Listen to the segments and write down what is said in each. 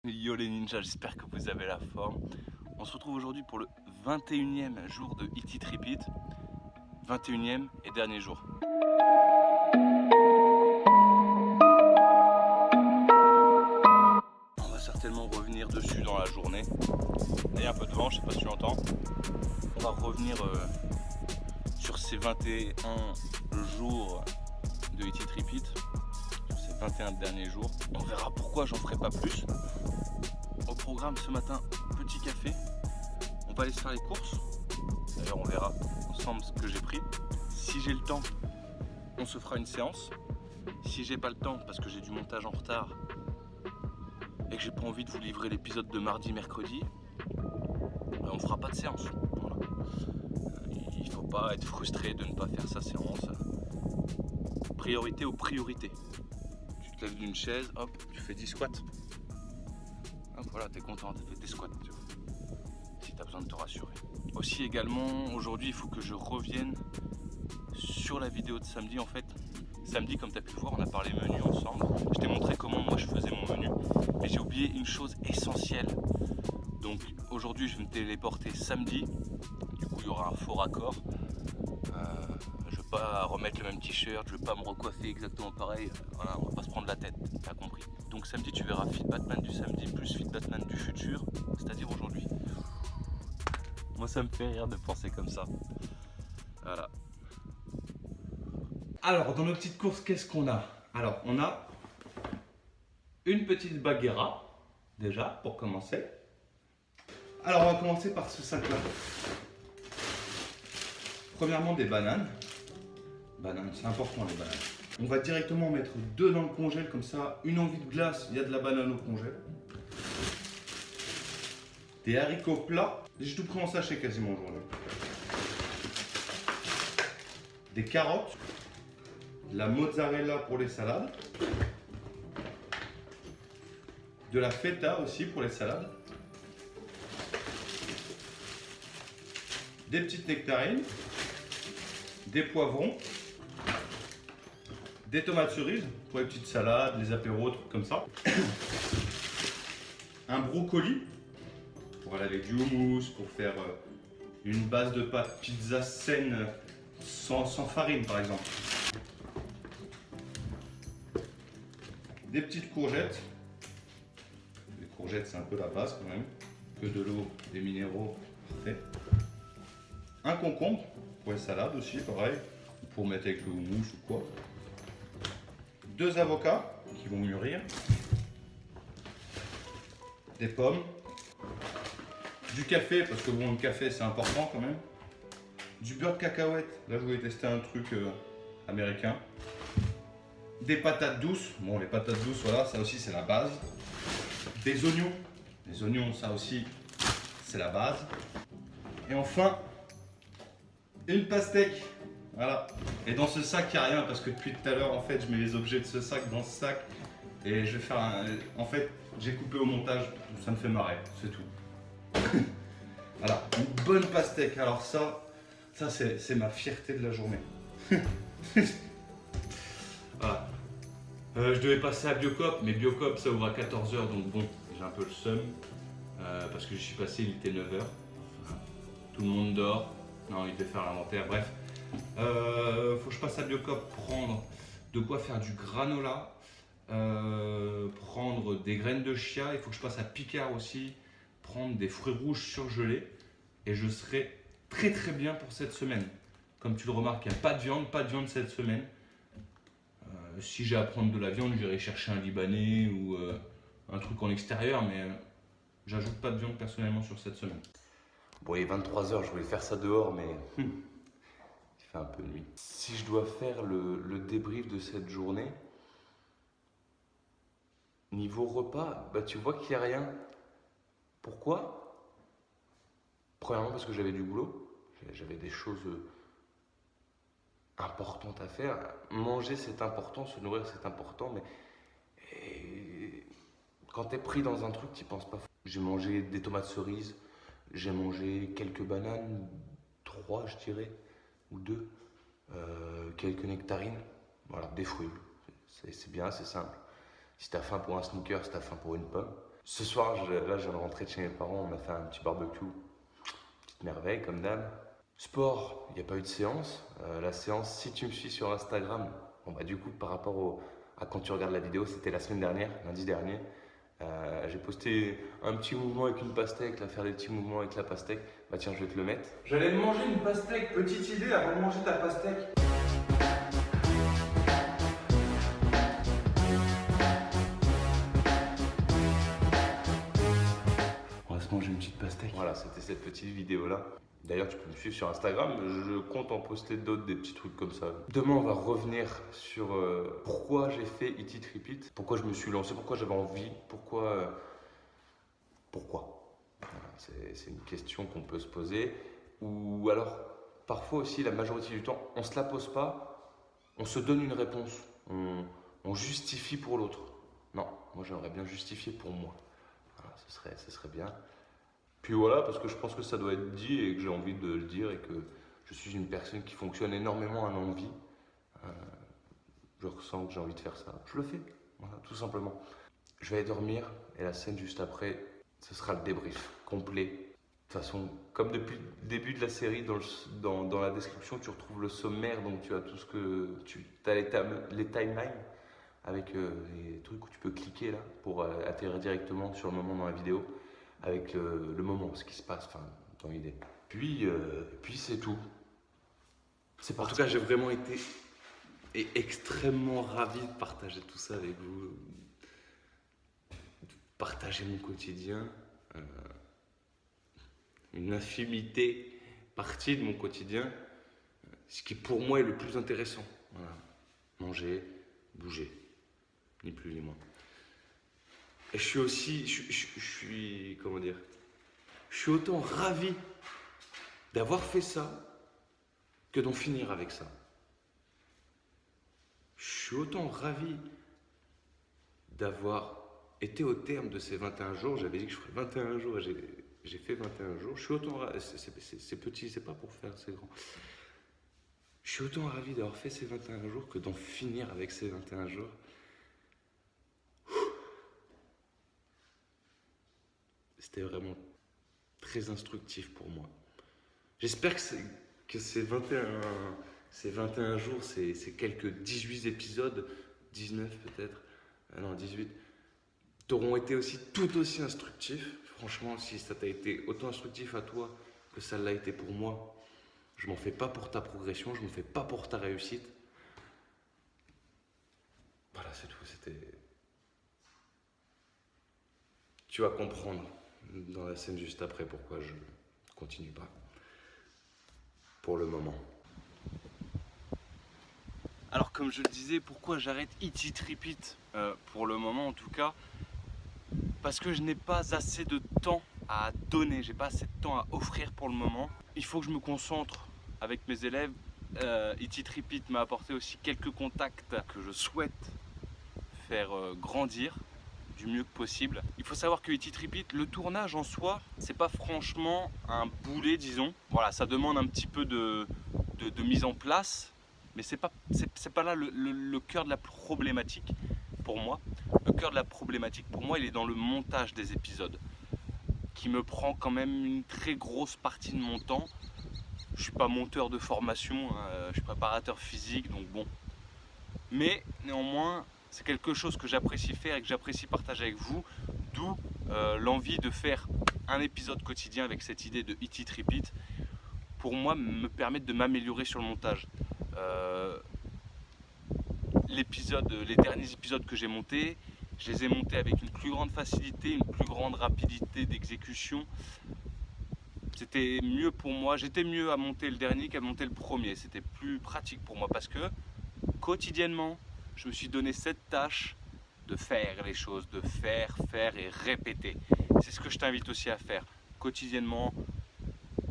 Yo les ninjas, j'espère que vous avez la forme. On se retrouve aujourd'hui pour le 21e jour de Eat It Repeat. 21e et dernier jour. On va certainement revenir dessus dans la journée. Il y a un peu de vent, je sais pas si tu entends. On va revenir sur ces 21 jours de Eat It Repeat. Sur ces 21 derniers jours. On verra pourquoi j'en ferai pas plus. Au programme ce matin, petit café. On va aller se faire les courses. D'ailleurs, on verra ensemble ce que j'ai pris. Si j'ai le temps, on se fera une séance. Si j'ai pas le temps, parce que j'ai du montage en retard et que j'ai pas envie de vous livrer l'épisode de mardi, mercredi, on fera pas de séance. Voilà. Il faut pas être frustré de ne pas faire sa séance. Priorité aux priorités. Tu te lèves d'une chaise, hop, tu fais 10 squats. Hop, voilà, t'es content, t'as fait des squats, tu vois. Si t'as besoin de te rassurer. Aussi également, aujourd'hui, il faut que je revienne sur la vidéo de samedi. En fait, samedi, comme tu as pu voir, on a parlé menu ensemble. Je t'ai montré comment moi je faisais mon menu. Mais j'ai oublié une chose essentielle. Donc aujourd'hui, je vais me téléporter samedi. Du coup, il y aura un faux raccord. Je ne vais pas remettre le même t-shirt, je ne vais pas me recoiffer exactement pareil. Voilà, on va pas se prendre la tête, t'as compris. Donc samedi, tu verras Fit Batman du samedi plus Fit Batman du futur, c'est-à-dire aujourd'hui. Moi, ça me fait rire de penser comme ça. Voilà. Alors, dans nos petites courses, qu'est-ce qu'on a? Alors, on a une petite baguera, déjà, pour commencer. Alors, on va commencer par ce sac-là. Premièrement, des bananes. Bananes, c'est important les bananes. On va directement mettre deux dans le congèle, comme ça, une envie de glace, il y a de la banane au congèle. Des haricots plats, j'ai tout pris en sachet quasiment aujourd'hui. Des carottes, de la mozzarella pour les salades, de la feta aussi pour les salades, des petites nectarines, des poivrons, des tomates cerises pour les petites salades, les apéros, trucs comme ça, un brocoli pour aller avec du houmous, pour faire une base de pâte pizza saine sans farine par exemple. Des petites courgettes. Les courgettes, c'est un peu la base quand même. Que de l'eau, des minéraux, parfait. Un concombre pour les salades aussi, pareil. Pour mettre avec le houmous ou quoi. Deux avocats qui vont mûrir. Des pommes. Du café, parce que bon, le café c'est important quand même. Du beurre de cacahuète. Là, je voulais tester un truc américain. Des patates douces. Bon, les patates douces, voilà, ça aussi c'est la base. Des oignons. Les oignons, ça aussi, c'est la base. Et enfin, une pastèque. Voilà. Et dans ce sac, il n'y a rien parce que depuis tout à l'heure, en fait, je mets les objets de ce sac dans ce sac. Et je vais faire un... En fait, j'ai coupé au montage. Ça me fait marrer, c'est tout. Voilà, une bonne pastèque. Alors ça c'est ma fierté de la journée. Voilà. Je devais passer à Biocop, mais Biocop ça ouvre à 14 h, donc bon, j'ai un peu le seum. Parce que je suis passé, il était 9 h. Voilà. Tout le monde dort. Non, il devait faire l'inventaire, bref. Faut que je passe à Biocop prendre de quoi faire du granola, prendre des graines de chia. Il faut que je passe à Picard aussi, prendre des fruits rouges surgelés. Et je serai très très bien pour cette semaine. Comme tu le remarques, il n'y a pas de viande cette semaine. Si j'ai à prendre de la viande, j'irai chercher un Libanais ou un truc en extérieur, mais j'ajoute pas de viande personnellement sur cette semaine. Bon, il est 23 h, je voulais faire ça dehors, mais il fait un peu nuit. Si je dois faire le débrief de cette journée, niveau repas, bah, tu vois qu'il n'y a rien. Pourquoi ? Premièrement parce que j'avais du boulot, j'avais des choses importantes à faire. Manger c'est important, se nourrir c'est important, mais quand t'es pris dans un truc, t'y penses pas. J'ai mangé des tomates cerises, j'ai mangé quelques bananes, 3 je dirais, ou 2, quelques nectarines, voilà, des fruits. C'est bien, c'est simple. Si t'as faim pour un sneaker, si t'as faim pour une pomme. Ce soir, là, je viens de rentrer de chez mes parents, on a fait un petit barbecue. Petite merveille, comme d'hab. Sport, il n'y a pas eu de séance. La séance, si tu me suis sur Instagram, bon bah du coup, par rapport à quand tu regardes la vidéo, c'était la semaine dernière, lundi dernier. J'ai posté un petit mouvement avec une pastèque, là, faire des petits mouvements avec la pastèque. Bah tiens, je vais te le mettre. J'allais me manger une pastèque, petite idée avant de manger ta pastèque. On va se manger une petite pastèque. Voilà, c'était cette petite vidéo-là. D'ailleurs, tu peux me suivre sur Instagram, je compte en poster d'autres, des petits trucs comme ça. Demain, on va revenir sur pourquoi j'ai fait Eat It Repeat, pourquoi je me suis lancé, pourquoi j'avais envie, pourquoi. Voilà, c'est une question qu'on peut se poser. Ou alors, parfois aussi, la majorité du temps, on ne se la pose pas, on se donne une réponse, on justifie pour l'autre. Non, moi j'aimerais bien justifier pour moi. Voilà, ce serait bien. Puis voilà, parce que je pense que ça doit être dit et que j'ai envie de le dire et que je suis une personne qui fonctionne énormément à l'envie. Je ressens que j'ai envie de faire ça. Je le fais, voilà, tout simplement. Je vais aller dormir et la scène juste après, ce sera le débrief complet. De toute façon, comme depuis le début de la série, dans la description, tu retrouves le sommaire, donc tu as tout ce que. Tu as les timelines avec les trucs où tu peux cliquer là pour atterrir directement sur le moment dans la vidéo. Avec le moment, ce qui se passe, enfin, dans l'idée. Puis c'est tout. En tout cas, j'ai vraiment été extrêmement ravi de partager tout ça avec vous. De partager mon quotidien. Une infinité partie de mon quotidien. Ce qui pour moi est le plus intéressant. Voilà. Manger, bouger. Ni plus ni moins. Et je suis aussi, je suis, comment dire, je suis autant ravi d'avoir fait ça que d'en finir avec ça. Je suis autant ravi d'avoir été au terme de ces 21 jours. J'avais dit que je ferais 21 jours et j'ai fait 21 jours. Je suis autant ravi, c'est petit, c'est pas pour faire, c'est grand. Je suis autant ravi d'avoir fait ces 21 jours que d'en finir avec ces 21 jours. C'était vraiment très instructif pour moi. J'espère que ces 21 jours, ces quelques 18 épisodes, 19 peut-être, non 18, t'auront été aussi tout aussi instructifs. Franchement, si ça t'a été autant instructif à toi que ça l'a été pour moi, je m'en fais pas pour ta progression, je m'en fais pas pour ta réussite. Voilà, c'est tout, c'était... Tu vas comprendre dans la scène juste après pourquoi je continue pas pour le moment. Alors comme je le disais, pourquoi j'arrête Eat It Repeat pour le moment en tout cas, parce que je n'ai pas assez de temps à donner, j'ai pas assez de temps à offrir pour le moment. Il faut que je me concentre avec mes élèves. Eat It Repeat m'a apporté aussi quelques contacts que je souhaite faire grandir du mieux que possible. Il faut savoir que Eat It Repeat, le tournage en soi, c'est pas franchement un boulet, disons. Voilà, ça demande un petit peu de mise en place, mais c'est pas là le cœur de la problématique pour moi. Le cœur de la problématique pour moi, il est dans le montage des épisodes, qui me prend quand même une très grosse partie de mon temps. Je suis pas monteur de formation, je suis préparateur physique, donc bon. Mais néanmoins, c'est quelque chose que j'apprécie faire et que j'apprécie partager avec vous, d'où l'envie de faire un épisode quotidien avec cette idée de Eat It Repeat, pour moi me permettre de m'améliorer sur le montage. Les derniers épisodes que j'ai montés, je les ai montés avec une plus grande facilité, une plus grande rapidité d'exécution. C'était mieux pour moi, j'étais mieux à monter le dernier qu'à monter le premier, c'était plus pratique pour moi parce que quotidiennement, je me suis donné cette tâche de faire les choses, de faire et répéter. C'est ce que je t'invite aussi à faire quotidiennement.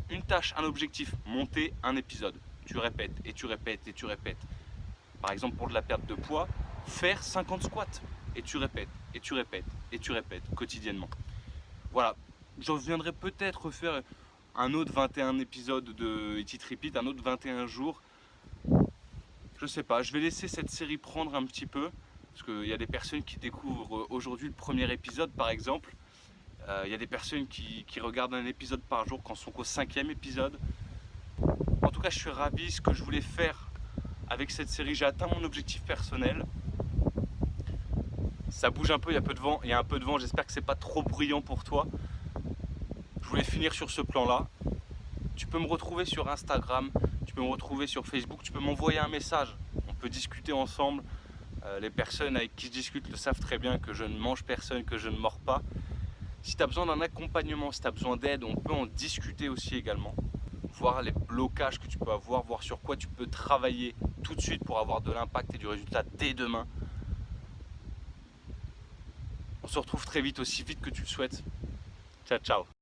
Une tâche, un objectif, monter un épisode. Tu répètes et tu répètes et tu répètes. Par exemple, pour de la perte de poids, faire 50 squats et tu répètes et tu répètes et tu répètes quotidiennement. Voilà, je reviendrai peut-être refaire un autre 21 épisodes de Eat It Repeat, un autre 21 jours. Je sais pas, je vais laisser cette série prendre un petit peu, parce qu'il y a des personnes qui découvrent aujourd'hui le premier épisode par exemple. Il y a des personnes qui regardent un épisode par jour quand sont qu'au 5e épisode. En tout cas, je suis ravi. Ce que je voulais faire avec cette série, j'ai atteint mon objectif personnel. Ça bouge un peu, il y a un peu de vent, j'espère que c'est pas trop bruyant pour toi. Je voulais finir sur ce plan-là. Tu peux me retrouver sur Instagram, tu peux me retrouver sur Facebook, tu peux m'envoyer un message. On peut discuter ensemble. Les personnes avec qui je discute le savent très bien que je ne mange personne, que je ne mords pas. Si tu as besoin d'un accompagnement, si tu as besoin d'aide, on peut en discuter aussi également. Voir les blocages que tu peux avoir, voir sur quoi tu peux travailler tout de suite pour avoir de l'impact et du résultat dès demain. On se retrouve très vite, aussi vite que tu le souhaites. Ciao, ciao.